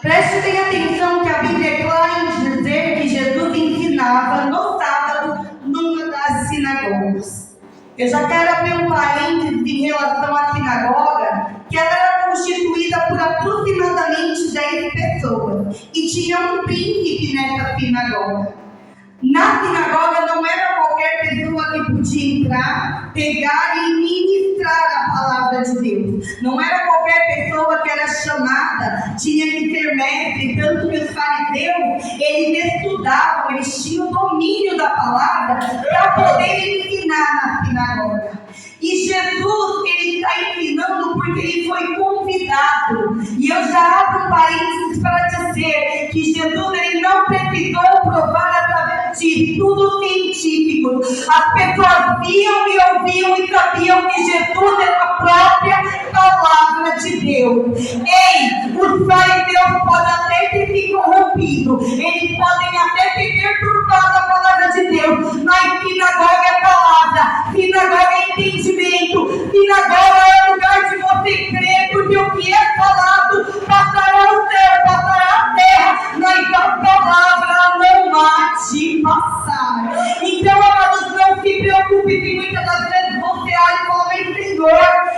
Preste bem atenção que a Bíblia é clara em dizer que Jesus ensinava no sábado numa das sinagogas. Eu já quero abrir um parênteses em relação à sinagoga, que ela era constituída por aproximadamente 10 pessoas e tinha um príncipe nessa sinagoga. Na sinagoga não era qualquer pessoa que podia entrar, pegar e ministrar a palavra de Deus. Não era qualquer pessoa que era chamada, tinha que ser mestre, tanto que os fariseus, eles estudavam, eles tinham domínio da palavra para poder ensinar na sinagoga. E Jesus, ele está ensinando porque ele foi convidado. E eu já abro um parênteses para dizer que Jesus, ele não precisou provar através de estudos científicos. As pessoas viam e ouviam e sabiam que Jesus era a própria palavra de Deus. Ei, os fariseus podem até ter se corrompido, eles podem até ter perturbado a palavra de Deus, mas sinagoga é palavra, sinagoga é entendimento, sinagoga é lugar de você crer, porque o que é falado passará o céu, passará a terra, mas a palavra não há de passar. Então, amados, não se preocupe se muitas das vezes você olha e fala: mas Senhor,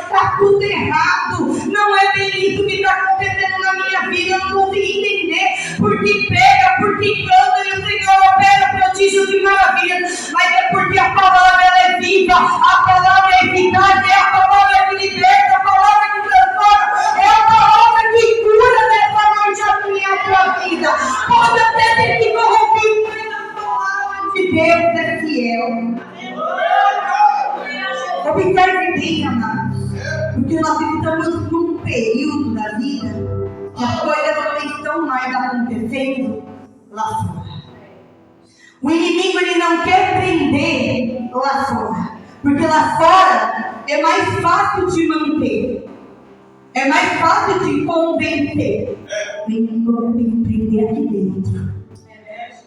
está tudo errado, não é bem isso que está acontecendo na minha vida, eu não consigo entender porque pega, porque canta e o Senhor opera prodígios e maravilhas, mas é porque a palavra ela é viva, a palavra é eficaz, é a palavra que liberta, a palavra que transforma, é a palavra que cura nessa noite a minha e a tua vida. Pode até ter que corromper, mas a palavra de Deus é fiel. Observe bem, amados, porque nós estamos num período da vida que as coisas não estão mais acontecendo lá fora. O inimigo, ele não quer prender lá fora, porque lá fora é mais fácil de manter, é mais fácil de convencer. O inimigo tem que prender aqui dentro.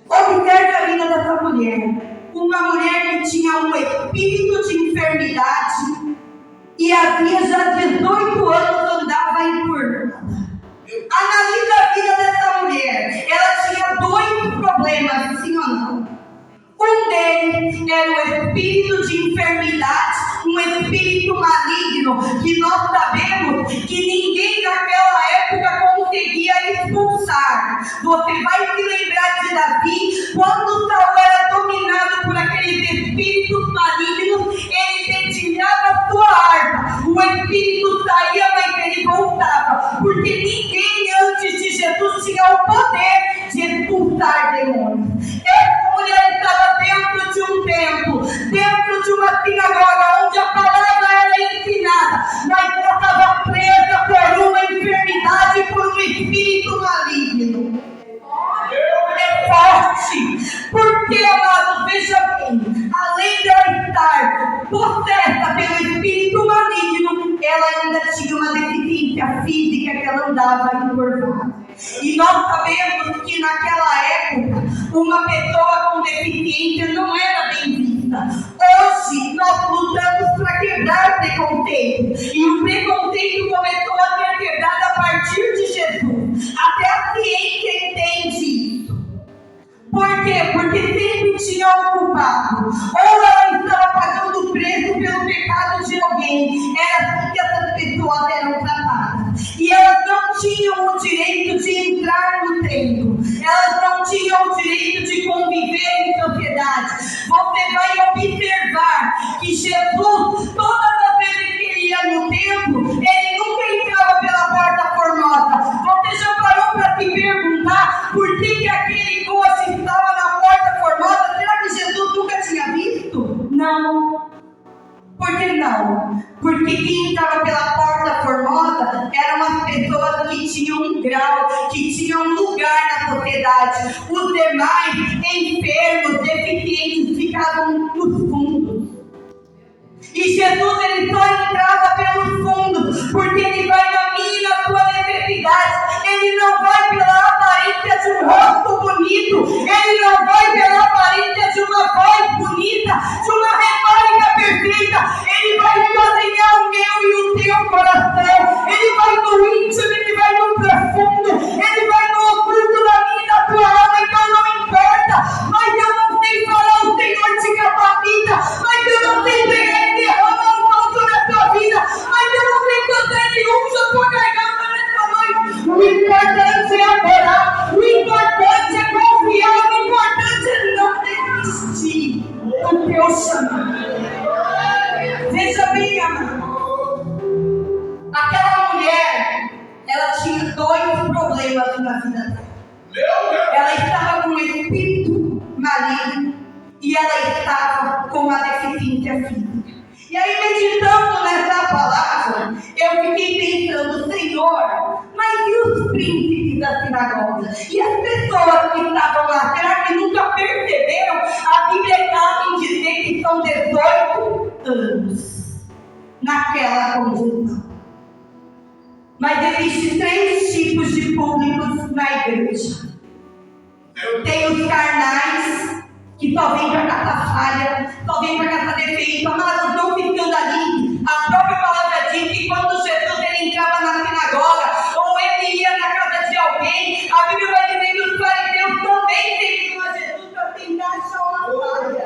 Observe a vida dessa mulher. Uma mulher que tinha um espírito de enfermidade e havia já 18 anos andava encurvada. Analisa a vida dessa mulher. Ela tinha 2 problemas, sim ou não? Um deles era o espírito de enfermidade, um espírito maligno, que nós sabemos que ninguém naquela época conseguia expulsar. Você vai se lembrar de Davi, quando Saul era dominado por aqueles espíritos malignos, ele dedilhava sua harpa, o espírito saía, mas ele voltava, porque ninguém antes de Jesus tinha o poder de expulsar demônios. Essa mulher estava dentro de um templo, dentro de uma sinagoga, onde a palavra era ensinada, mas ela estava presa por uma enfermidade, por um espírito maligno. É forte, porque, amado, veja bem, além de ela estar possessa pelo espírito maligno, ela ainda tinha uma deficiência física, que ela andava encurvada. E nós sabemos que naquela época, uma pessoa com deficiência não era bem vista. Hoje, nós lutamos para quebrar preconceito. E o preconceito começou a ser quebrado a partir de Jesus. Até a ciência entende isso. Por quê? Porque sempre tinha um culpado. Ou ela estava pagando o preço pelo pecado de alguém. Era assim que essas pessoas eram tratadas. E elas não tinham o direito de entrar no templo. Elas não tinham o direito de conviver em sociedade. Você vai observar que Jesus, todas as vezes que ele ia no templo, ele nunca entrava pela porta formosa. Você já parou para se perguntar por que aquele coxo estava na porta formosa? Será que Jesus nunca tinha visto? Não. Por que não? Porque quem entrava pela porta formosa eram as pessoas que tinham um grau, que tinham um lugar na sociedade. Os demais, enfermos, deficientes, ficavam nos fundos. E Jesus, ele só entrava pelos fundos, porque ele vai na minha e na tua necessidade. Ele não vai pela aparência de um rosto bonito, ele não vai pela aparência de uma voz bonita, de uma retórica perfeita. Ele vai esquadrinhar o meu e o teu coração. Ele vai no íntimo, ele vai no profundo, ele vai no problemas na vida dela. Ela estava com um espírito maligno e ela estava com uma deficiência física. E aí, meditando nessa palavra, eu fiquei pensando, Senhor, mas e os príncipes da sinagoga? E as pessoas que estavam lá, será que nunca perceberam? A Bíblia estava em dizer que são 18 anos naquela conjunção. Mas existem 3 tipos de públicos na igreja. Tem os carnais, que só vem para catar falha, só vem para catar defeito. Amados, não se escandalize. A própria palavra diz que quando Jesus ele entrava na sinagoga, ou ele ia na casa de alguém, a Bíblia vai dizer que os fariseus também seguiam a Jesus para tentar achar uma falha,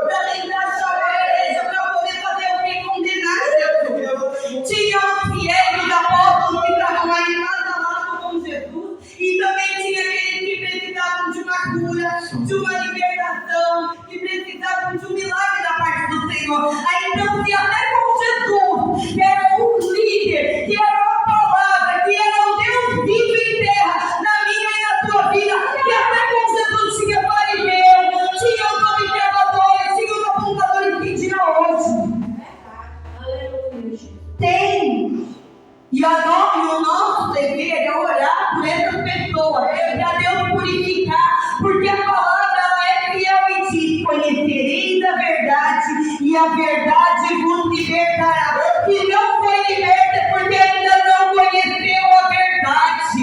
para tentar achar a igreja, para poder fazer o que? Condenar Jesus. Tinha os fiéis, os apóstolos que estavam aí lado a lado com Jesus, e também tinha aqueles que precisavam de uma cura, de uma libertação, que precisavam de um milagre da parte do Senhor. Aí então, se até com Jesus, que era um líder, que era a palavra, que era o Deus vivo em terra, na minha e na tua vida, que até com Jesus tinha fariseu, tinha os observadores, tinha os apontadores que tinha hoje. Tem. E o nosso dever é orar por essas pessoas, para Deus purificar, porque a palavra ela é fiel e diz: conhecereis a verdade, e a verdade vos libertará. Se não foi liberta é porque ainda não conheceu a verdade.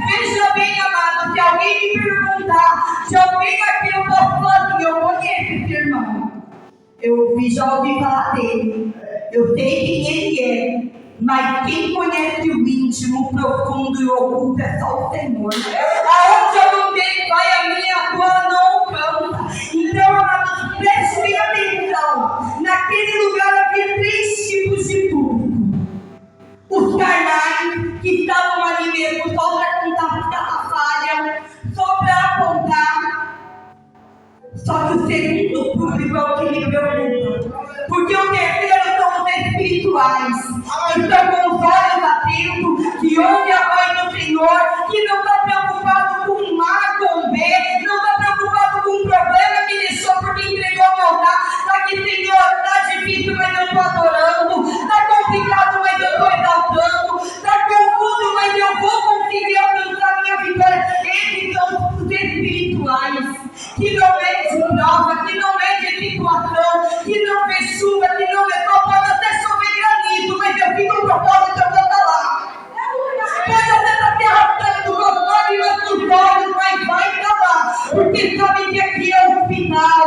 Veja bem, amado, se alguém me perguntar, se alguém aqui eu posso falar assim, eu conheço esse irmão, já ouvi falar dele, eu sei quem ele é. Mas quem conhece o íntimo, o profundo e o oculto é só o Senhor. Aonde eu não dei, vai a minha, a tua não alcança. Então, amados, preste bem atenção. Naquele lugar havia 3 tipos de público. Os carnais, que estavam ali mesmo só para contar a falha, só para apontar. Só que o segundo público é o que me preocupa. Porque o terceiro são os espirituais, que estão com os olhos atentos, que ouvem a voz do Senhor, que não está preocupado com um A, com um B, não está preocupado com um problema que deixou porque entregou no altar. Está aqui, Senhor, está difícil, mas eu estou adorando, está complicado, mas eu estou exaltando, está confuso, mas eu vou conseguir alcançar minha vitória. Esses são os espirituais, que não mede prova, que não mede situação, que não vê chuva, que não vê sol. Pode até chover granizo, mas eu fiz um propósito, eu vou estar lá. Pode até estar se arrastando com as lágrimas nos olhos, mas vai estar lá, porque sabe que aqui é o final,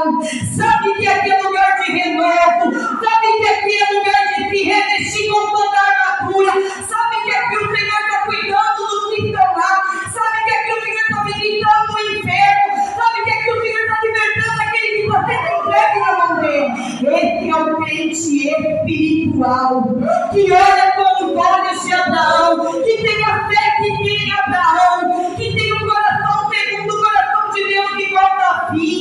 sabe que aqui é lugar de renovo, sabe que aqui é lugar de se revestir com toda a armadura, sabe que aqui o Senhor está cuidando dos que estão lá, sabe que aqui o Senhor está visitando o inferno, sabe que aqui o Senhor está libertando aquele que você tem entregue na mão dele. Esse é o crente espiritual, que olha com os olhos de Abraão, que tem a fé que tem Abraão, que tem um coração segundo o coração de Deus igual Davi,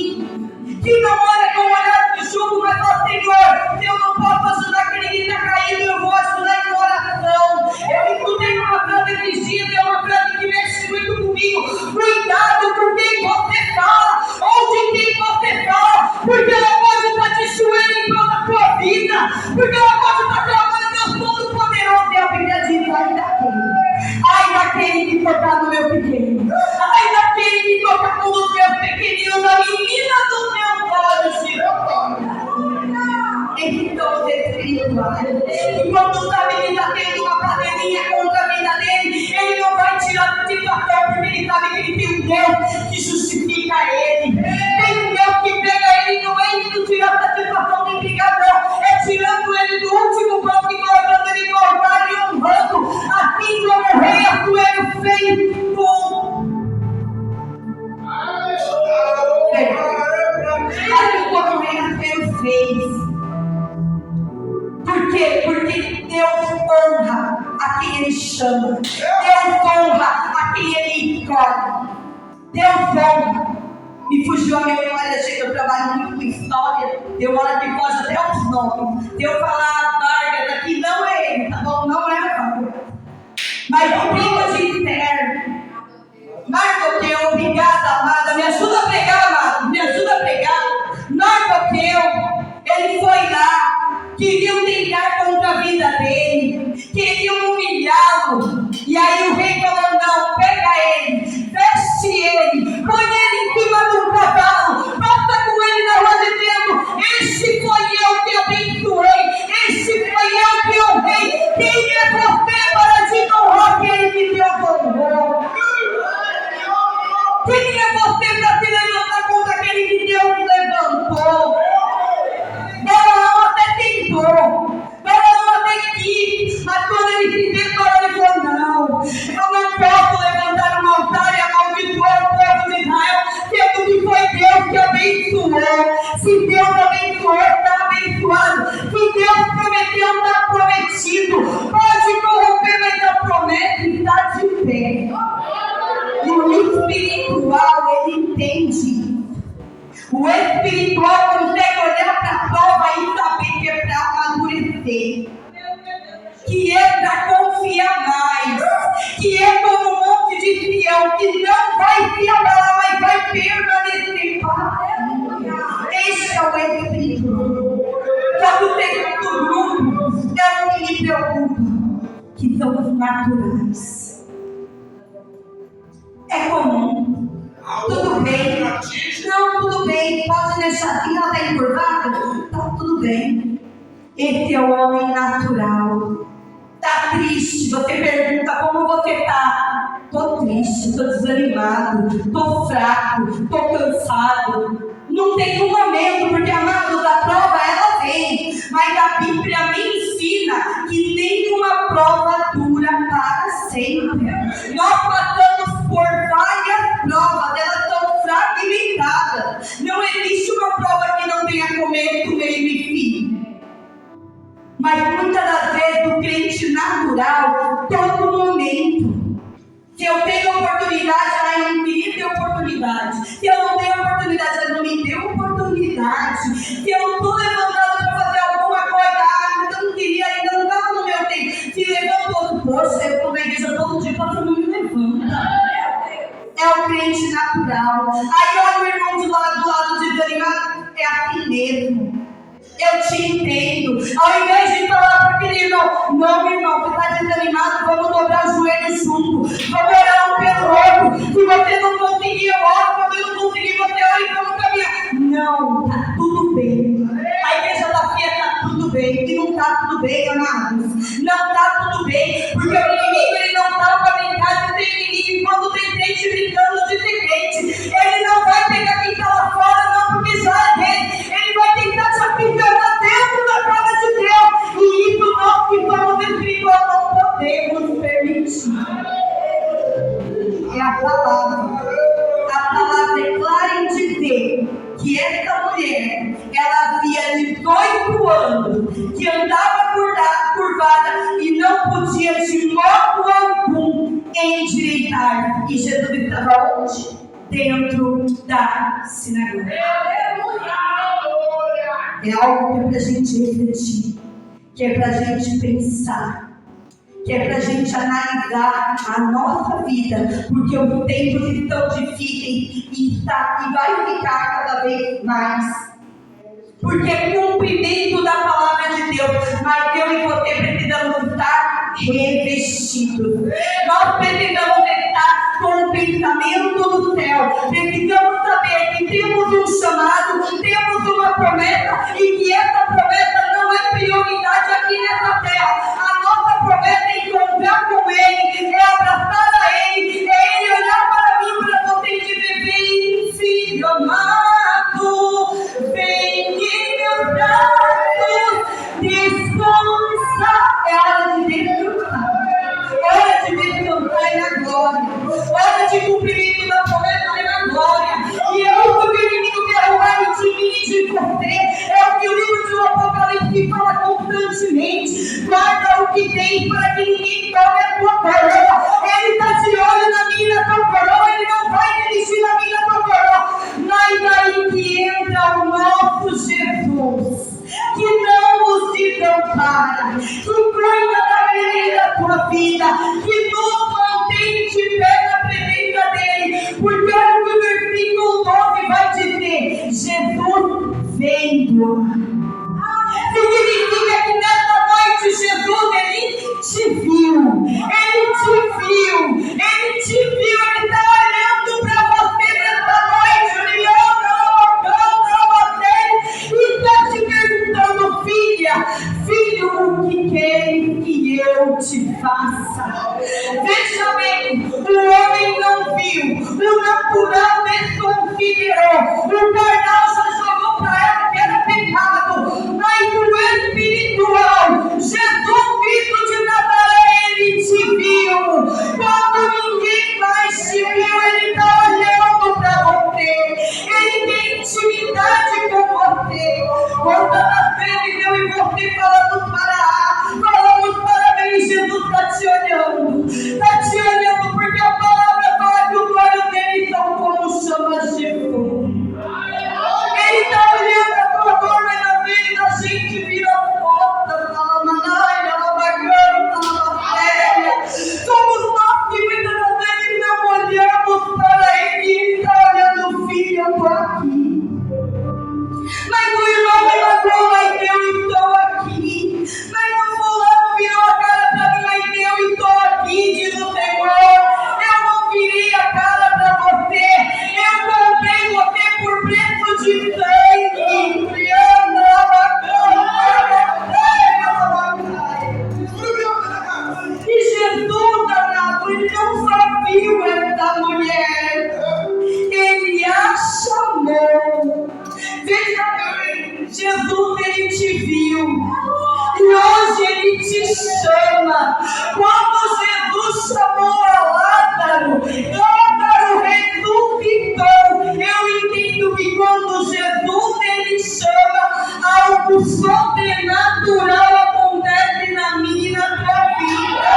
que não olha com o olhar de julgo, mas fala: Senhor, se eu não posso ajudar aquele que está caído, eu vou ajudar em oração. Eu escutei uma frase esses dias, é uma frase que mexe muito comigo: cuidado com quem você fala, ou de quem você fala, porque ela pode estar de joelho em prol da tua vida, porque ela pode estar clamando a Deus Todo-Poderoso. E a Bíblia diz: ai daquele que tocar no meu pequeno, ai daquele que tocar nos meus pequeninos, a menina dos meus olhos de esses são os espirituais. E quando sabe que está tendo uma pandemia contra a vida dele, ele não vai tirar a situação, porque ele sabe que ele tem um Deus que justifica ele. Tem um Deus que pega ele e não é indo tirar essa situação nem brigar, não. É tirando ele do último banco e colocando ele no altar e honrando, assim como o rei Assuero fez com. Assim como o rei Assuero fez. Por quê? Porque Deus honra a quem Ele chama. Deus honra a quem Ele escolhe. Deus honra. Me fugiu a memória, gente, eu trabalho muito com história. Tem hora que foge até os nomes. Se eu falar a Vargas aqui, não é ele, tá bom? Não é a Vargas. Mas o primo de Esther, Quem é você para se levantar contra aquele que Deus levantou? Balaão até tentou, Balaão até quis, mas quando ele se deparou, ele falou: não, eu não posso levantar um altar e amaldiçoar o povo de Israel, sendo que foi Deus que abençoou. Se Deus abençoou, está abençoado. Se Deus prometeu, está prometido. Pode corromper, mas a promessa está de pé. E o espiritual, ele entende. O espiritual consegue olhar para a prova e saber que é para amadurecer, que é para confiar mais, que é como um monte de fiel que não vai se abalar, mas vai permanecer para sempre. Este é o espiritual. Só que o segundo grupo é o que me preocupa, que são os naturais. É comum. Tudo bem. Não, tudo bem. Pode deixar assim, ela está encurvada? Tá tudo bem. Esse é o homem natural. Tá triste. Você pergunta como você tá. Tô triste, tô desanimado, tô fraco, tô cansado. Não tem um momento, porque amados, a prova ela vem. Mas a Bíblia me ensina que nenhuma prova dura para sempre. Nós passamos por várias provas, elas são fragmentadas. Não existe uma prova que não tenha começo, meio e fim. Mas muitas das vezes o crente natural, todo momento. Se eu tenho oportunidade, ela não queria ter oportunidade. Se eu não tenho oportunidade, ela não me deu oportunidade. Se eu estou levantado para fazer alguma coisa, mas eu não queria, ainda não estava no meu tempo. Se levantou, poxa, eu estou na igreja todo dia, mas eu não me levanta. É o crente natural. Aí olha o irmão do lado desanimado, é assim mesmo. Eu te entendo. Ao invés de falar para aquele irmão: não, irmão, você está desanimado, vamos dobrar o joelho junto, vamos orar um pelo outro. Se você não conseguir, eu oro. Quando eu não conseguir, você ora e vamos caminhar. Não, está tudo bem. A igreja da fé está tudo bem. E não está tudo bem, amados. Não está tudo bem, porque o inimigo ele não está para brincar de ser inimigo. Quando tem crente brincando de ser crente, ele não vai pegar quem está lá fora, não, porque já é dele. Ele vai tentar te aprisionar dentro da casa de Deus. E isso nós que somos espirituais não podemos permitir. É a palavra. A palavra é clara em dizer que essa mulher, ela havia 18 anos, que andava curvada e não podia de modo algum endireitar. E Jesus estava onde? Dentro da sinagoga. É algo que é para a gente refletir, que é para a gente pensar, que é para a gente analisar a nossa vida, porque os tempos estão difíceis e vai ficar cada vez mais. Porque é cumprimento da palavra de Deus, mas eu e você precisamos estar revestidos. Nós precisamos estar com o pensamento do céu. Precisamos saber que temos um chamado, temos uma promessa e que essa promessa não é prioridade aqui nessa terra. A nossa promessa é encontrar com Ele, é abraçar a Ele, é Ele olhar para mim, para você e dizer: vem, filho amado, vem em meus braços, descansa. É hora de descansar. Hora de descansar na glória. Hora de cumprimento da promessa na glória. E é o que o inimigo quer roubar de mim e de você. É o que o livro do Apocalipse fala constantemente. Guarda o que tem para que ninguém tome a tua coroa. Ele está de olho na minha e na tua coroa. Ele não vai desistir na minha e na tua coroa. Mas aí que entra o nosso Jesus, que não nos desampara, que cuida da minha e da tua vida, que nos mantém de pé na presença dele. Porque olha o que o versículo 12 vai dizer: Jesus veio. Significa que nessa noite Jesus, ele te viu. Ele te viu. Ele te viu. Ele está olhando para você nessa noite. Ele e está te perguntando: filha, filho, o que queres que eu te faça? Veja bem, o homem não viu, o natural chama. Quando Jesus chamou a Lázaro, Lázaro ressuscitou. Eu entendo que quando Jesus ele chama, algo sobrenatural acontece na minha e na tua vida.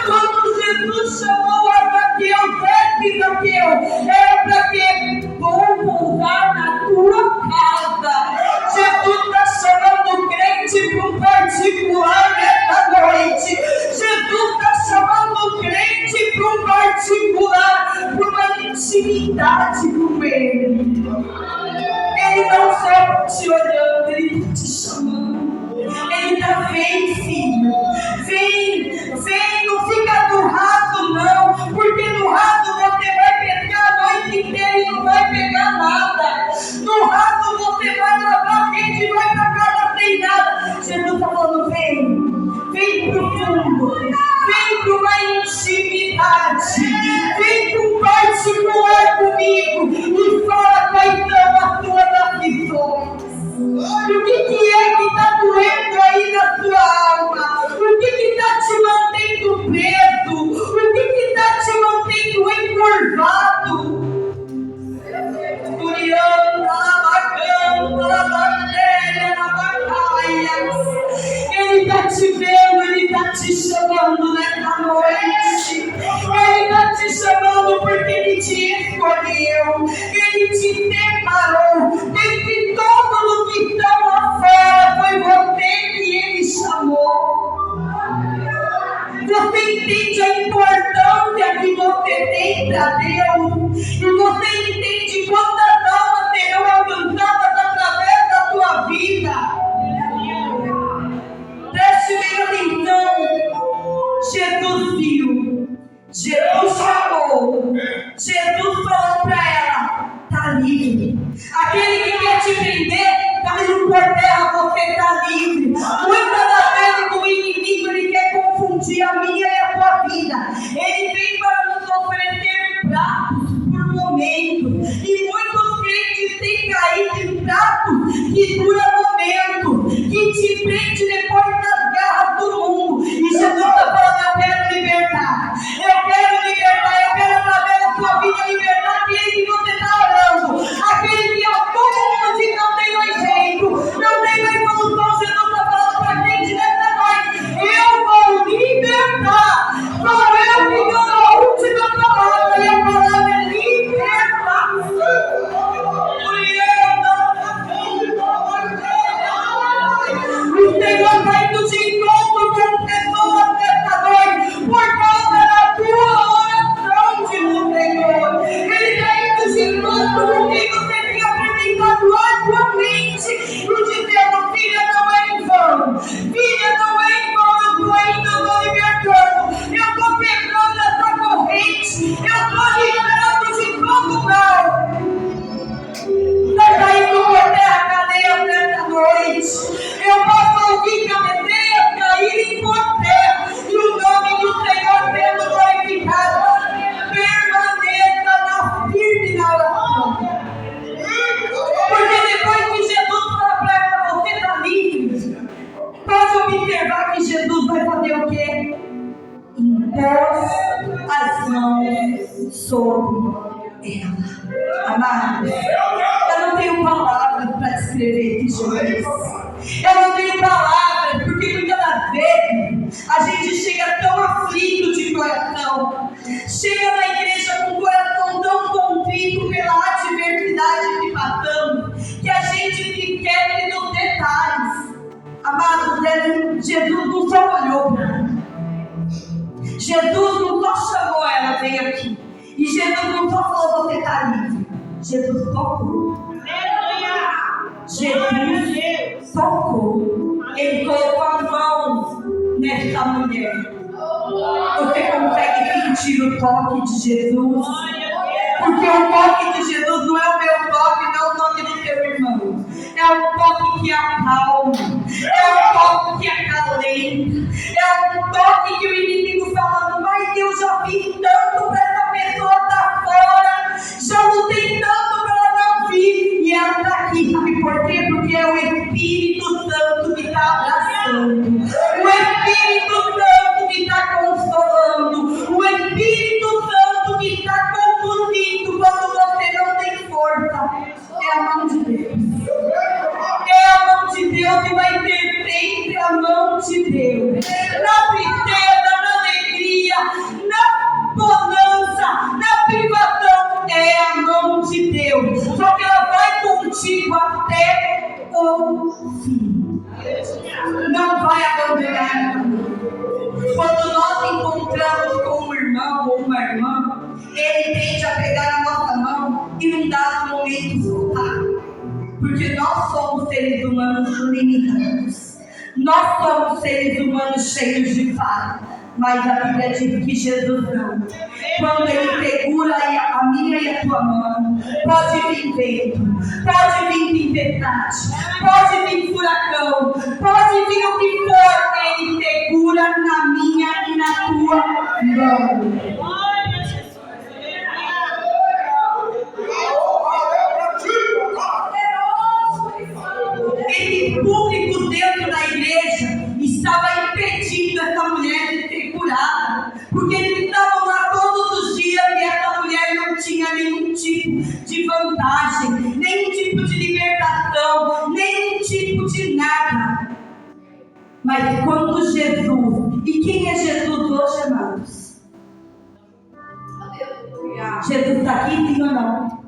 Quando Jesus chamou a Zaqueu, desce Zaqueu, era para que vou voltar na tua casa. Jesus está chamando o crente para um particular nesta noite. Jesus está chamando o crente para um particular, para uma intimidade com Ele. Ele não só está te olhando, Ele está te chamando. Ele está, vem filho, vem, não fica no raso não, porque no raso você vai pescar a noite inteira e não vai pegar nada. No raso você vai lavar a rede e vai para casa sem nada. Jesus está falando, vem pro fundo, vem para uma intimidade, vem para um particular comigo e fala quais são as tuas aflições. O que é que está doendo aí na sua alma? O que está te mantendo preso? O que está te mantendo encurvado? Ele está te vendo, Ele está te chamando nessa noite. Ele está te chamando porque Ele te escolheu. Ele te separou. Dentre todos os que estão lá fora, foi você que Ele chamou. Você entende a importância que você tem para Deus? E você entende quantas almas serão alcançadas através da sua vida? Preste bem atenção. Jesus viu, Jesus chamou, Jesus falou para ela, está livre. Aquele que quer te prender, caiu por terra, você está livre. Muitas das vezes o inimigo ele quer confundir a minha e a tua vida. Ele vem para nos oferecer pratos por momento. E muitos crentes têm caído em pratos que duram momento, que te prende depois das garras do mundo. E Jesus está falando, eu quero libertar. Eu quero libertar, eu quero através da sua vida libertar aquele que você está orando. Aquele que todo mundo diz não tem mais jeito, não tem mais solução. Jesus está falando para a gente nessa noite, eu vou libertar. Sou eu que dou a última palavra e a palavra é libertação. O Senhor está indo de encontro com pessoas nessa noite por causa da tua oração, diz o Senhor. Ele está indo de encontro com quem você tem apresentado atualmente e dizendo, filha, não é em vão. Filha, não é em vão, eu estou indo, eu estou libertando. Eu estou quebrando essa corrente. Eu estou livrando de todo mal. Está caindo por terra cadeias nessa noite. Eu posso ouvir cadeias caírem por terra e o nome do Senhor sendo glorificado. Permaneça na firme na oração. Porque depois que Jesus fala para ela, você está livre. Pode observar que Jesus vai fazer o quê? Impôs as mãos sobre ela. Amados, eu não tenho palavras para descrever esse Jesus. Eu não tenho palavras, porque muitas das vezes a gente chega tão aflito de coração, chega na igreja com o coração tão contrito pela adversidade que passamos, que a gente se esquece dos detalhes. Amados, Jesus não só olhou para ela, Jesus não só chamou ela, vem aqui, e Jesus não só falou, você está livre. Jesus tocou. Jesus tocou. Ele colocou a mão nessa mulher. Você consegue sentir o toque de Jesus? Porque o toque de Jesus não é o meu toque, não é o toque do teu irmão. É um toque que acalma. É um toque que acalenta. É um toque que o inimigo fala, mas eu já fiz tanto para essa pessoa estar fora. Já lutei tanto para ela não vir. E ela está aqui, sabe por quê? Porque é o Espírito Santo que está abraçando. O Espírito bonito quando você não tem força. É a mão de Deus. É a mão de Deus e vai ter sempre a mão de Deus. Na tristeza, na alegria, na bonança, na privação, é a mão de Deus. Só que ela vai contigo até o fim. Não vai abandonar. Quando nós encontramos com um irmão ou uma irmã, ele tende a pegar a nossa mão e num dado momento soltar. Porque nós somos seres humanos limitados. Nós somos seres humanos cheios de falha. Mas a Bíblia diz que Jesus não. Quando Ele segura a minha e a tua mão, pode vir vento, pode vir tempestade, pode vir furacão, pode vir o que for, Ele segura na minha e na tua mão. Esse público dentro da igreja estava impedindo essa mulher de ser curada, porque eles estavam lá todos os dias e essa mulher não tinha nenhum tipo de vantagem, nenhum tipo de libertação, nenhum tipo de nada. Mas quando Jesus, e quem é Jesus hoje, amados? Jesus está aqui, sim ou não?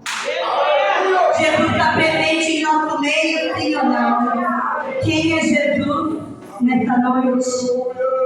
Jesus está presente em nosso meio, sim ou não? Quem é Jesus nessa noite?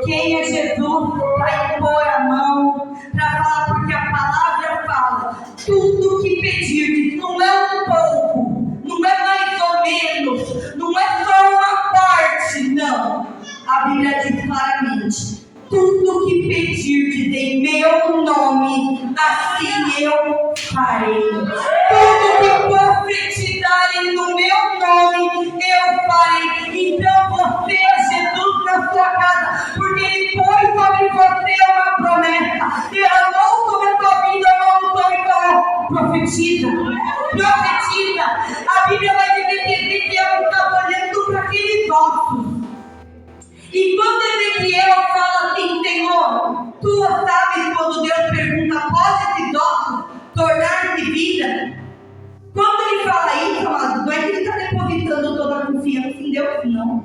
Quem é Jesus para impor a mão, para falar, porque a palavra fala, tudo que pedir, não é um pouco, não é mais ou menos, não é só uma parte, não. A Bíblia diz claramente, tudo que pedirdes em meu nome, assim eu farei. Tudo que profetizarem no meu nome, eu farei. Então você é Jesus na sua casa, porque Ele pôs sobre você uma promessa, derramou sobre a tua vida uma unção e falou, profetiza, profetiza. A Bíblia vai dizer que Ezequiel estava olhando para aqueles ossos. E quando Ezequiel fala assim, Senhor, tu sabes quando Deus pergunta, pode esses ossos tornar-se vida? Quando ele fala isso, amado, não é que ele está depositando toda a confiança em Deus, não.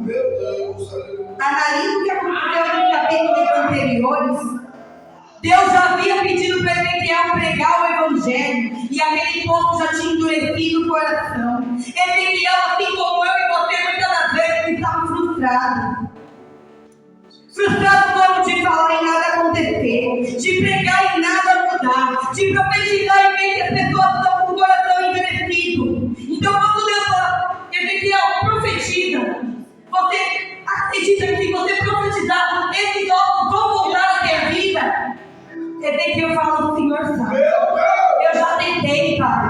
Analisa o que aconteceu nos capítulos anteriores. Deus já havia pedido para Ezequiel pregar o Evangelho, e aquele povo já tinha endurecido o coração. Ezequiel, assim como eu e você, muitas das vezes estava frustrado. Frustrado como de falar e nada acontecer, de pregar e nada mudar, de profetizar e ver que as pessoas estão com o coração endurecido. Então quando Deus fala, Ezequiel, profetiza, você acredita que se você profetizar, esses ossos vão voltar a ter vida? Ezequiel fala, o Senhor sabe. Eu já tentei, Pai.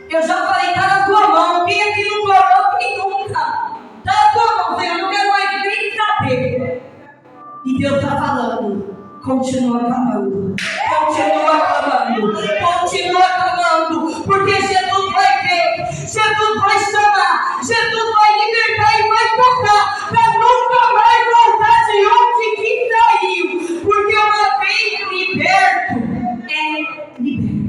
Eu já falei, está na tua mão. Quem aqui não falou, quem nunca? Está na tua mão, Senhor, eu não quero mais nem saber. E Deus está falando, continua clamando, continua clamando, continua clamando, porque Jesus vai ver, Jesus vai chamar, Jesus vai libertar e vai tocar, para nunca mais voltar de onde que saiu, porque uma vez liberto, é liberto.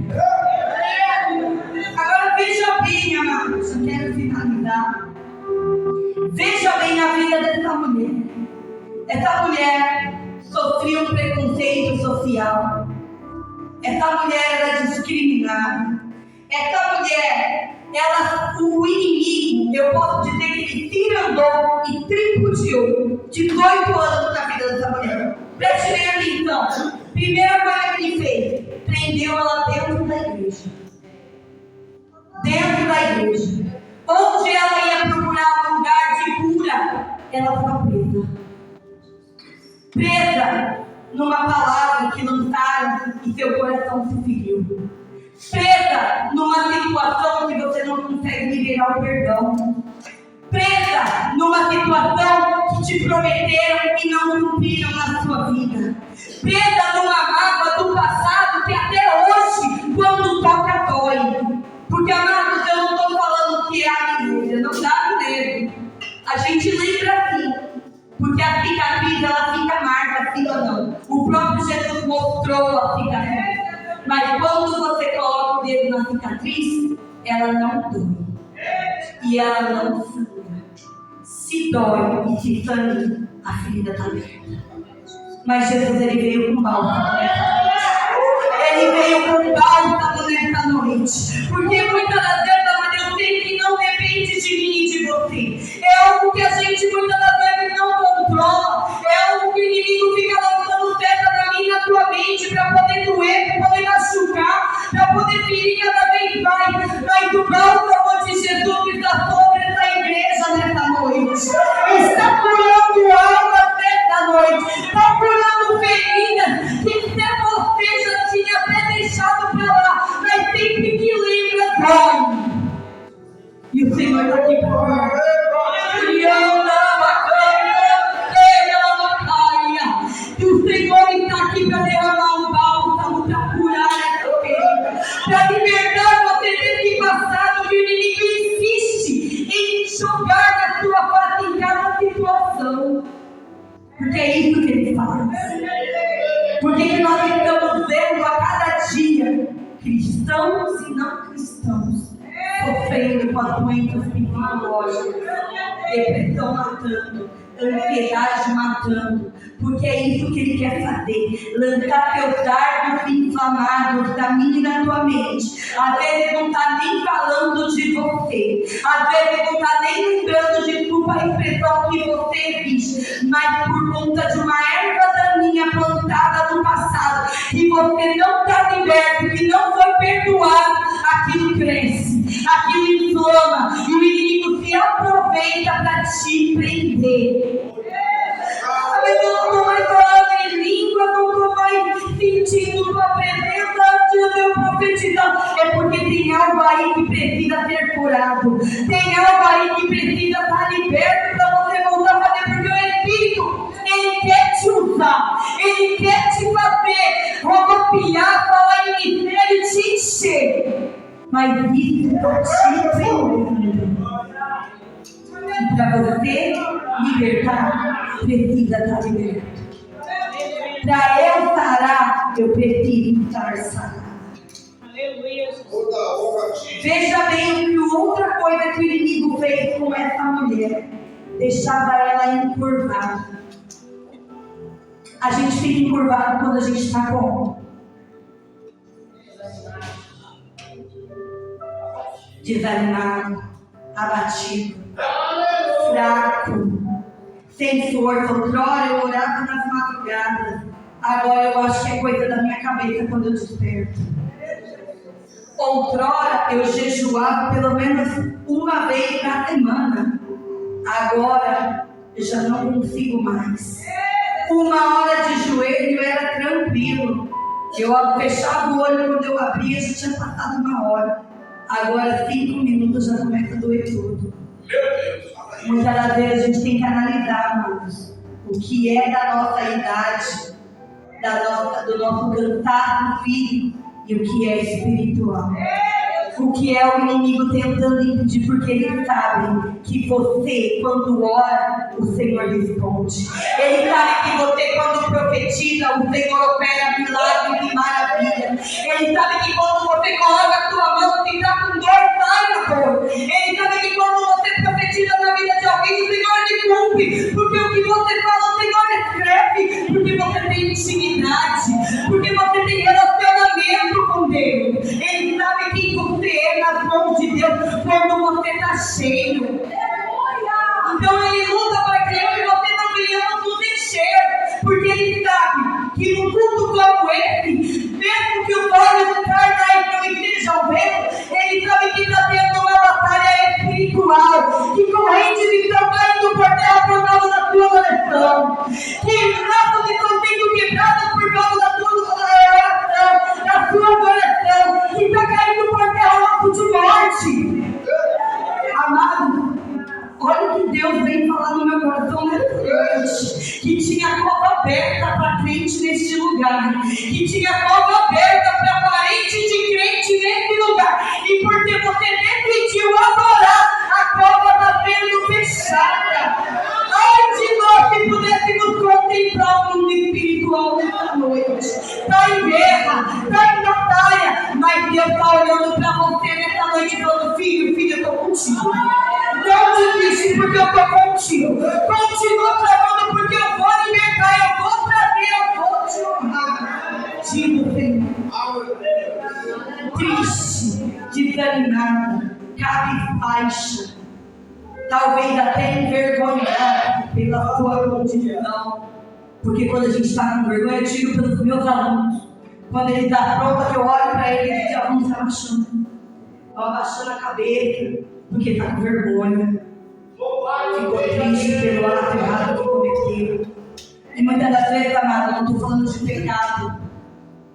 Agora veja bem, amados, eu quero finalizar, veja bem a vida dessa mulher. Essa mulher sofria um preconceito social. Essa mulher era discriminada. Essa mulher, o inimigo, eu posso dizer que ele tirandou e tripudiou 18 anos na vida dessa mulher. Preste bem atenção. Primeira coisa que ele fez, prendeu ela dentro da igreja. Dentro da igreja. Onde ela ia procurar um lugar de cura, ela estava presa. Presa numa palavra que lançaram e seu coração se feriu. Presa numa situação que você não consegue liberar o perdão. Presa numa situação que te prometeram e não cumpriram na sua vida. Presa numa mágoa do passado que até hoje, quando toca, dói. Porque, amados, eu não estou falando que é amnésia, não dá mesmo. A gente lembra assim. Porque a cicatriz, ela fica amarga, assim ou não. O próprio Jesus mostrou a cicatriz. Mas quando você coloca cicatriz, ela não dói. E ela não sangra. Se dói e se sangra, a ferida está aberta. Mas Jesus, ele veio com bálsamo. Ele veio com bálsamo nessa noite. Porque muitas das vezes, amado, eu sei que não depende de mim e de você. É algo que a gente muitas das vezes não controla. É algo que o inimigo fica lançando seta na minha e na tua mente para poder doer, para poder machucar, para poder ferir cada vez mais. Mas o bálsamo de Jesus está sobre essa igreja nessa noite. Está curando almas nessa noite. Está curando feridas que se você já tinha até deixado para lá, mas sempre que lembra, dói. E o Senhor está aqui por nós. E o Senhor está aqui para derramar um bálsamo, para curar essa ferida, para libertar você desse passado que o inimigo insiste em jogar na sua face em cada situação. Porque é isso que ele faz. Porque que nós estamos vendo a cada dia cristãos e não cristãos sofrendo com as doenças psicológicas, depressão matando, ansiedade matando. Porque é isso que ele quer fazer: lançar seus dardos inflamados da minha e da tua mente. Às vezes não está nem falando de você, às vezes não está nem lembrando, desculpa a expressão que você diz, mas por conta de uma erva daninha plantada no passado, que você não está liberto, que não foi perdoado, aquilo cresce, aquilo inflama, e o inimigo se aproveita para te prender. Mas eu não estou mais falando em língua, não estou mais sentindo tua presença antes de eu profetizar. É porque tem algo aí que precisa ser curado. Tem algo aí que precisa estar liberto para você voltar a fazer. Porque o Espírito, ele quer te usar. Ele quer te fazer rodopiar, falar em mistério e te encher. Mas isso está te prendendo. E para você libertar, precisa estar liberto. Para eu sarar, eu preciso estar sarado. Veja bem que outra coisa que o inimigo fez com essa mulher, deixava ela encurvada. A gente fica encurvado quando a gente está como? Desanimado, abatido, fraco, sem força. Outrora eu orava nas madrugadas, agora eu acho que é coisa da minha cabeça quando eu desperto. Outrora eu jejuava pelo menos uma vez na semana, agora eu já não consigo mais. Uma hora de joelho era tranquilo, eu fechava o olho, quando eu abria já tinha passado uma hora. Agora 5 minutos já começa a doer tudo. Muitas das vezes a gente tem que analisar, amados, o que é da nossa idade, do nosso cansaço físico e o que é espiritual. O que é o inimigo tentando impedir, porque ele sabe que você, quando ora, o Senhor responde. Ele sabe que você, quando profetiza, o Senhor opera milagres e maravilhas. Ele sabe que quando você coloca a sua mão, se está com dor, sai da dor. Ele sabe que quando você profetiza na vida de alguém, o Senhor lhe cumpre. Porque o que você fala, o Senhor escreve. Porque você tem intimidade. Porque você tem relacionamento com Deus. Ele sabe quem você é nas mãos de Deus quando você está cheio. Então ele luta para que eu e você não venhamos nos encher, porque ele sabe que num culto como esse, mesmo que os olhos carnais não estejam vendo, ele sabe que está tendo uma batalha espiritual, que correntes estão caindo por terra por causa da sua oração, que laços estão sendo quebrados por causa da sua oração, da sua adoração, que está caindo por terra laço de morte. Amado, olha o que Deus vem falar no meu coração nessa noite. Que tinha cova aberta para crente neste lugar. Que tinha cova aberta para parente de crente nesse lugar. E porque você decidiu adorar, a cova está sendo fechada. Ai de nós que pudéssemos contemplar o mundo espiritual nessa noite. Está em guerra, está em batalha, mas Deus está olhando para você nessa noite falando: filho, eu estou contigo. Não desiste porque eu estou contigo. Continua clamando porque eu vou libertar, eu vou trazer, eu vou te honrar. Digo, Senhor. Triste, desanimada, cabisbaixa, talvez até envergonhada pela sua condição. Porque quando a gente está com vergonha, eu digo pelos meus alunos, quando ele está pronto, que eu olho para ele, eles já vão se abaixando. Estão abaixando a cabeça, porque está com vergonha. Ficou triste pelo ato errado que cometeu. E muitas das vezes, amado, não estou falando de pecado.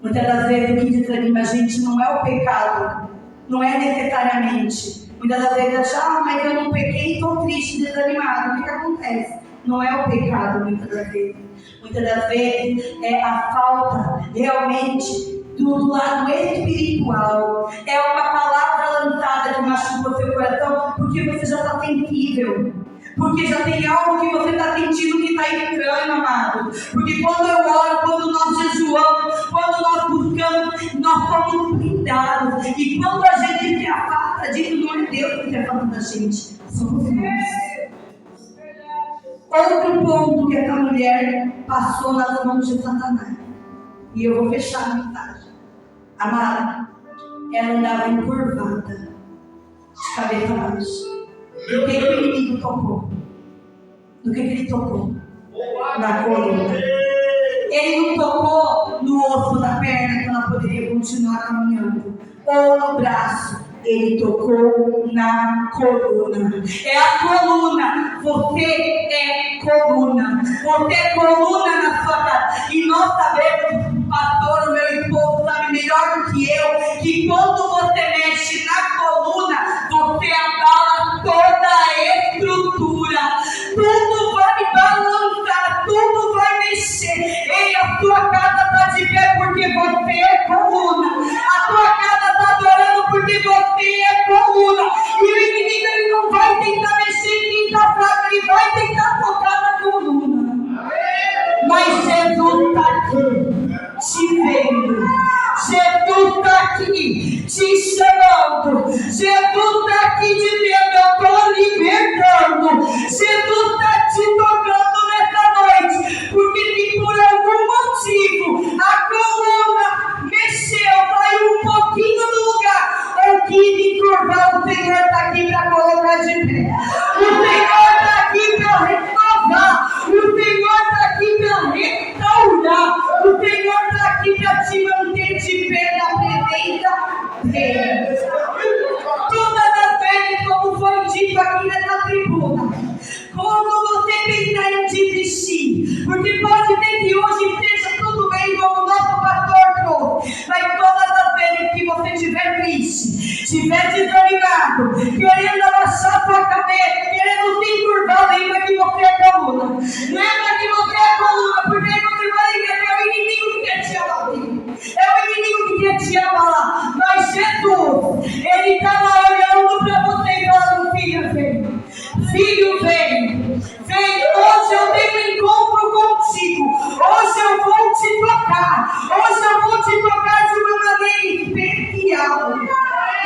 Muitas das vezes o que desanima a gente não é o pecado, não é necessariamente. Muitas das vezes acha: mas eu não pequei e estou triste, desanimado. O que acontece? Não é o pecado, muitas das vezes. Muitas das vezes é a falta realmente do lado espiritual. É uma palavra lançada que machuca o seu coração porque você já está sensível. Porque já tem algo que você está sentindo que está estranho, amado. Porque quando eu oro, quando nós jejuamos, quando nós buscamos, nós somos blindados. E quando a gente se afasta disso, não é Deus que se afasta da gente, somos nós. Outro ponto que essa mulher passou nas mãos de Satanás. E eu vou fechar a mensagem. Amada, ela andava encurvada, de cabeça baixa. Do que o inimigo tocou? Do que ele tocou? Na coluna. Ele não tocou no osso da perna, que ela poderia continuar caminhando, ou no braço. Ele tocou na coluna. É a coluna. Você é coluna. Você é coluna na sua casa. E nós sabemos, o pastor, o meu esposo, sabe melhor do que eu, que quando você mexe na coluna, você abala toda a estrutura. Tudo vai balançar, tudo vai mexer. Ei, a sua casa está de pé porque você é coluna. A sua casa está adorando porque você é coluna. E o inimigo, ele não vai tentar mexer em quem está fraco, ele vai tentar tocar na coluna. Mas Jesus está aqui, te vendo. Jesus está aqui, te chamando. Jesus está aqui dizendo: eu estou libertando. Jesus está te tocando nessa noite. Porque se por algum motivo a coluna mexeu, saiu um pouquinho do lugar, ou quis encurvar, o Senhor está aqui para colocar de pé. O Senhor está aqui para renovar. O Senhor está aqui para restaurar. O Senhor está aqui para te manter de pé na presença dele. Todas as vezes, como foi dito aqui nessa tribuna, quando você pensar em desistir, porque pode ser que hoje esteja tudo bem, como o nosso pastor trouxe, mas todas as vezes que você estiver triste, estiver desanimado, querendo abaixar sua cabeça, querendo se encurvar, lembra que você é coluna. Lembra que você é coluna, porque aí você vai lembrar que é o inimigo que quer te abater. É o inimigo que quer te abalar. Mas Jesus, ele está lá olhando para você e falando: filho, vem. Filho, vem. Vem. Hoje eu tenho um encontro contigo. Hoje eu vou te tocar. Hoje eu vou te tocar de uma maneira especial.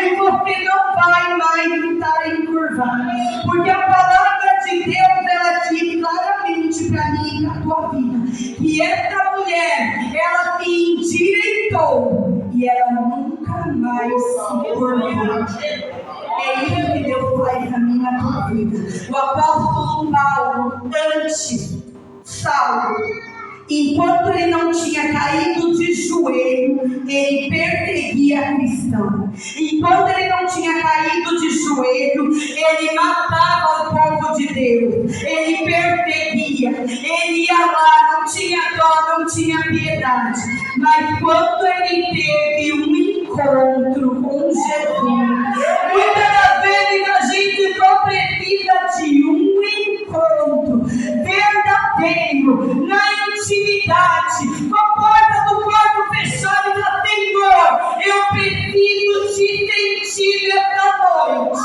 E você não vai mais estar encurvado. Porque a palavra de Deus, ela diz claramente para mim e para a tua vida, que essa mulher, ela se endireitou e ela nunca mais se curvou. É isso que Deus faz na minha e na tua vida. O apóstolo Paulo, antes, Saulo, enquanto ele não tinha caído de joelho, ele perseguia cristãos. Enquanto ele não tinha caído de joelho, ele matava o povo de Deus. Ele perseguia, ele ia lá, não tinha dó, não tinha piedade. Mas quando ele teve um encontro com Jesus, muitas das vezes a gente só precisa de um encontro verdadeiro, na intimidade, com a porta do quarto fechada, e falar: Senhor, eu preciso te sentir nessa noite.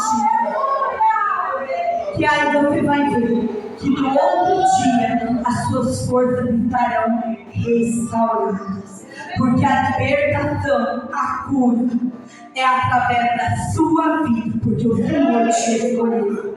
Que aí você vai ver que no outro dia as suas forças estarão restauradas. Porque a libertação, a cura, é através da sua vida, porque o Senhor te escolheu.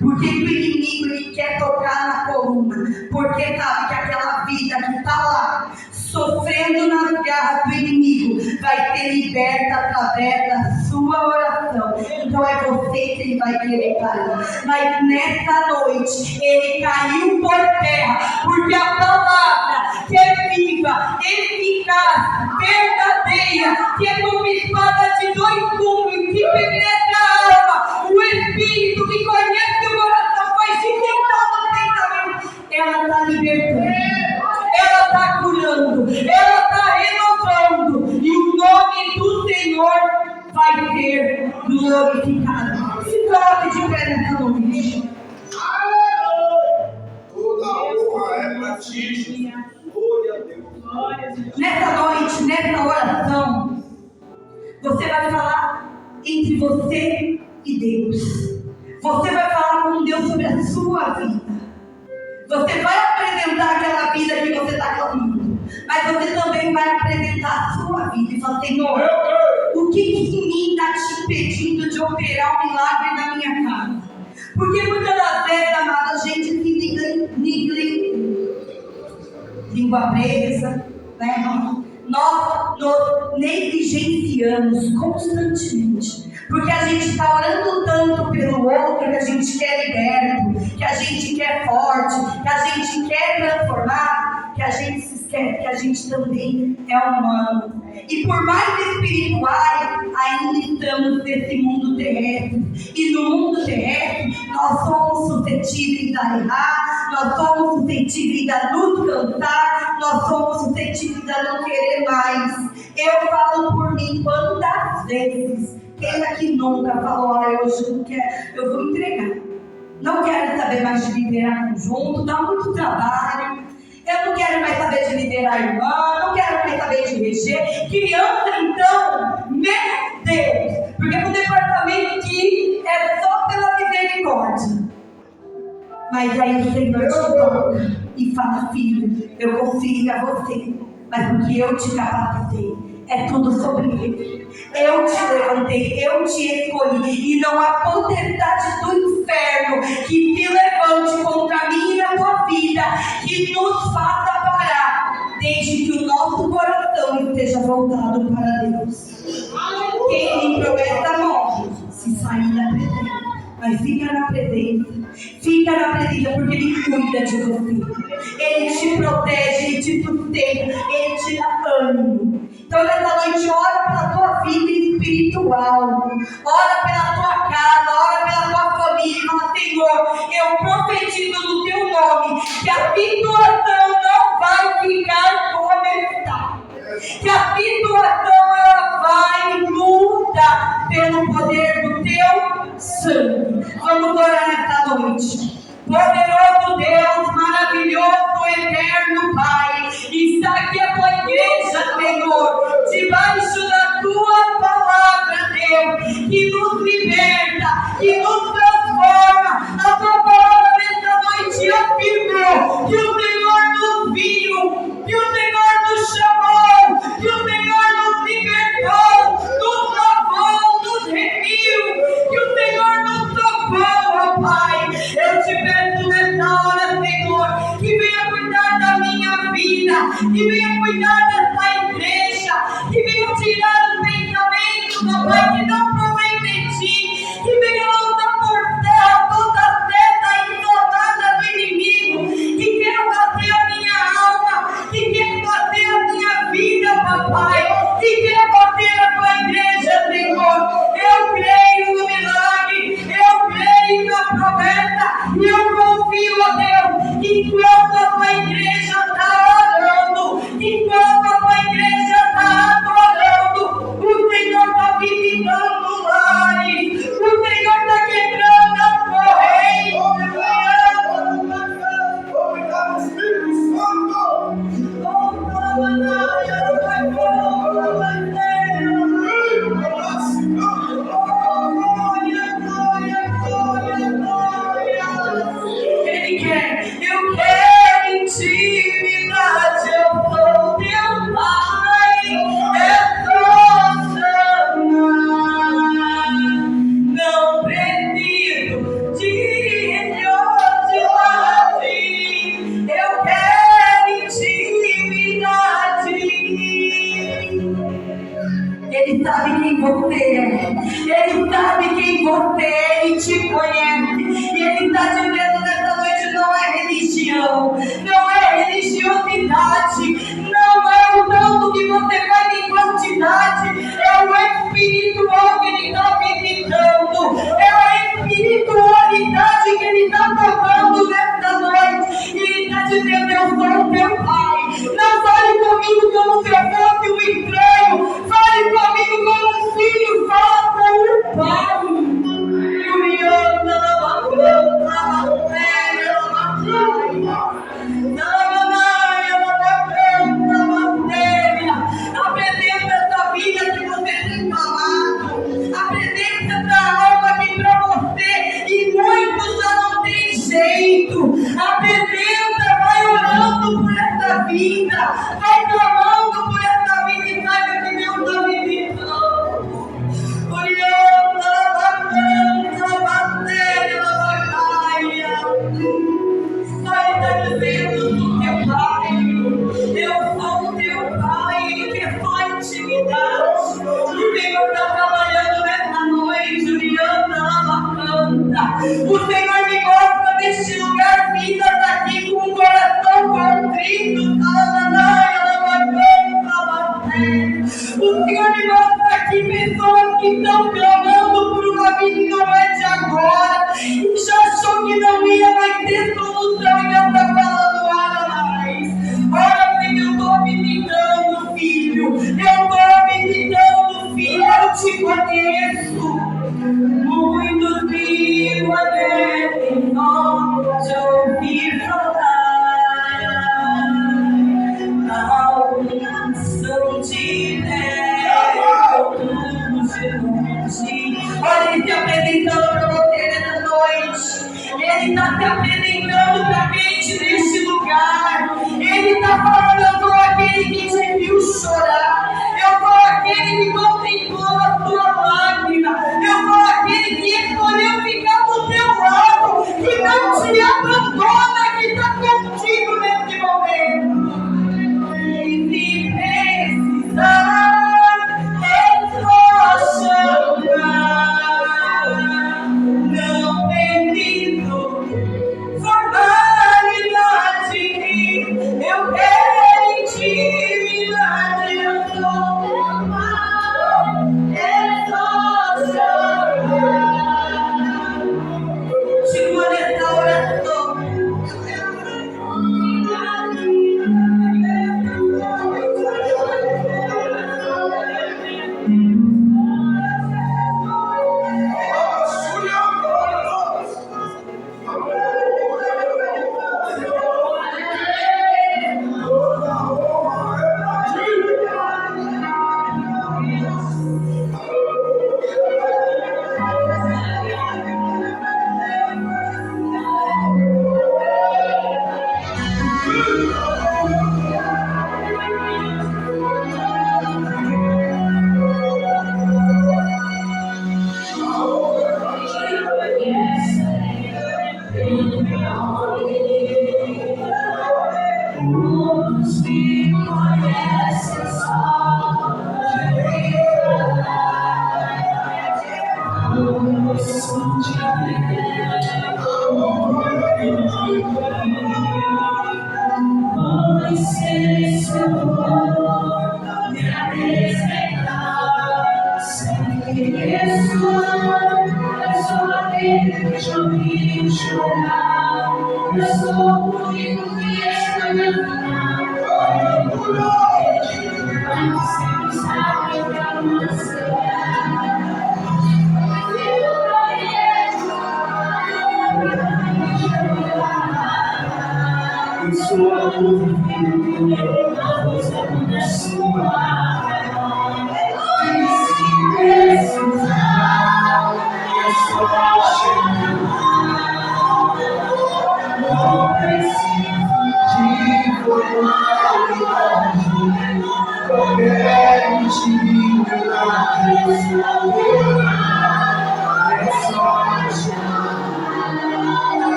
Porque o inimigo ele quer tocar na coluna, porque sabe que aquela vida que está lá, sofrendo nas garras do inimigo, vai ser liberta através da sua oração. Então é você que ele vai querer cair. Mas nessa noite, ele caiu por terra, porque a palavra que é viva, eficaz, verdadeira, que é como espada de dois gumes, que penetra a alma, o Espírito que conhece o coração, faz de pensamento, ela está libertando, ela está curando, ela está renovando, e o nome do Senhor vai ser glorificado. Se coloque de pé nessa noite. Toda honra é para ti. Glória a Deus. Nessa noite, nessa oração, você vai falar entre você e Deus. Você vai falar com Deus sobre a sua vida. Você vai apresentar aquela vida que você está clamando, mas você também vai apresentar a sua vida e falar: Senhor, o que em mim está te impedindo de operar um milagre na minha casa? Porque muitas das vezes, amada, a gente se língua presa, né? Nós nos negligenciamos constantemente, porque a gente está orando tanto pelo outro, que a gente quer liberto, que a gente quer forte, que a gente quer transformar, que a gente se esquece que a gente também é humano. E por mais espirituais, ainda estamos nesse mundo terrestre. E no mundo terrestre, nós somos suscetíveis a errar, nós somos suscetíveis a nos cansar, nós somos suscetíveis a não querer mais. Eu falo por mim, quantas vezes, quem aqui nunca falou: hoje eu não quero, eu vou entregar. Não quero saber mais de liderar conjunto, dá muito trabalho. Eu não quero mais saber de liderar irmã, não quero mais saber de reger. Criança, então, meu Deus, porque é um departamento que é só pela misericórdia. Mas aí o Senhor te toca e fala: filho, eu confio em você, mas porque eu te capacitei, é tudo sobre ele. Eu te levantei, eu te escolhi, e não há potestade do inferno que se levante contra mim e na tua vida, que nos faça parar, desde que o nosso coração esteja voltado para Deus. Quem me promessa morre se sair da presença, mas fica na presença. Fica na presença, porque Ele cuida de você. Ele te protege, Ele te sustenta, Ele te dá ânimo. Então nessa noite, ora pela tua vida espiritual, ora pela tua casa, ora pela tua família, e fala: Senhor, eu profetizo no teu nome que a situação não vai ficar como está, que a situação ela vai mudar pelo poder do teu sangue. Vamos orar nessa noite. Poderoso Deus, maravilhoso, eterno Pai, está aqui a tua igreja, Senhor, debaixo da tua palavra, Deus, que nos liberta, que nos transforma. A tua palavra nesta noite afirmou que o Senhor nos viu, que o Senhor nos chamou, que o Senhor nos libertou, nos lavou, nos remiu, que o Senhor nos tocou, ó Pai. Eu te peço nessa hora, Senhor, que venha cuidar da minha vida, que venha cuidar dessa igreja, que venha tirar os pensamentos, ó Pai, que não provém de ti, que venha lançar por terra toda seta inflamada do inimigo, que quer bater a minha alma, que quer bater a minha vida, papai, que quer bater a tua igreja, Senhor. Eu creio no milagre, eu creio na promessa, e eu confio, ó Deus, que enquanto a tua igreja está orando, enquanto a tua igreja está adorando, o Senhor está visitando lares, o Senhor está que estão clamando por uma vida e não é de agora, e já achou que não ia mais ter solução e não está falando nada mais. Olha, filho, eu estou visitando, filho. Eu estou visitando, filho. Eu te conheço. Muitos me conhecem, não te ouvi falar. Alguns são de olha, ele te apresentando para você nessa noite. Ele está te apresentando para a gente neste lugar. Ele está falando: eu sou aquele que te viu chorar. Eu sou aquele que contemplou a tua lágrima. Eu sou aquele que escolheu ficar do teu lado, que não te abandona, que está contigo nesse momento. E se precisar, é só chamar. Não preciso formalidade. Eu quero intimidade. Eu sou amado. É só chamar. Segura essa oração.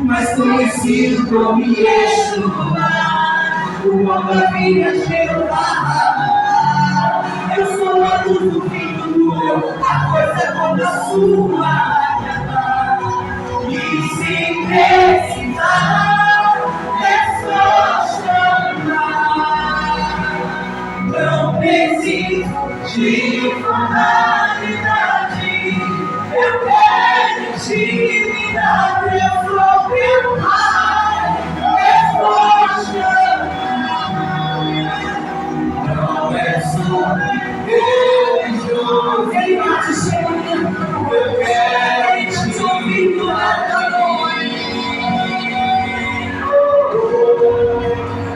Mas conhecido como Yeshua, o maravilha Jeová. Eu sou a luz do fim do túnel, a coisa como a sua. E se precisar, é só chamar. Não preciso de formalidade. Eu quero intimidade. Eu sou teu pai. É só chamar. Não é só religioso. Ele vai te chamando. Eu quero te ouvir toda noite.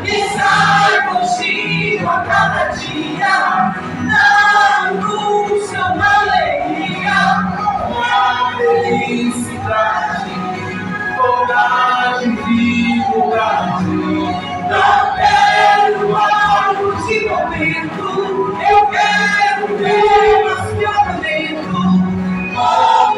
Estar contigo a cada dia, na angústia, na alegria, na felicidade, bondade, dificuldade. Não quero algo de momento, eu quero ver o seu momento. Oh,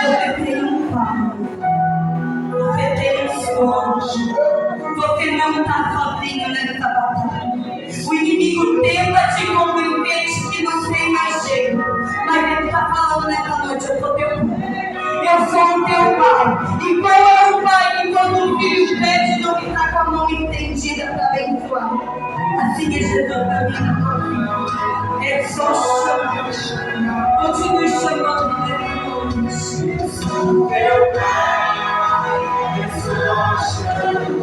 Você tem um pai. Você tem um esposo. Você não está sozinho nessa batalha. O inimigo tenta te convencer de que não tem mais jeito. Mas ele está falando nessa noite: eu sou teu pai. Eu sou o teu pai. E qual é o pai que quando o filho pede não está com a mão estendida para abençoar? Assim é Jesus na minha vida. É só chamar. Continue chamando Deus. Eu sou teu pai. É só chamar.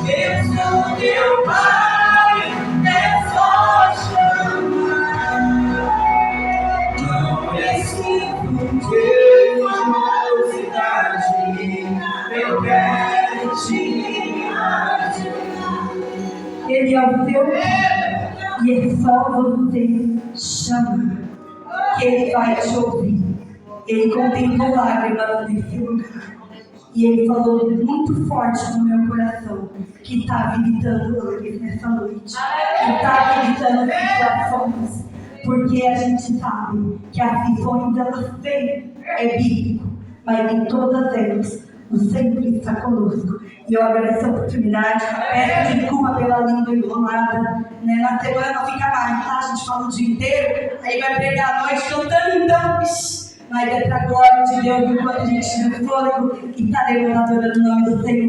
Eu sou teu pai. É só chamar. Não preciso de curiosidade. Eu quero te ajudar. Ele é o teu e é só você chamar que ele vai te ouvir. Ele contemplou lágrimas nesse lugar e ele falou muito forte no meu coração que está habilitando lágrimas nessa noite, que está habilitando situações, porque a gente sabe que as aflições elas têm, é bíblico, mas em todas elas o sempre está conosco. E eu agradeço a oportunidade, peço desculpa pela língua enrolada, né? Na semana fica mais, tá? A gente fala o dia inteiro, aí vai pregar a noite cantando, então, mas é para a glória de Deus, enquanto a gente tiver fôlego, e estaremos adorando o nome do Senhor.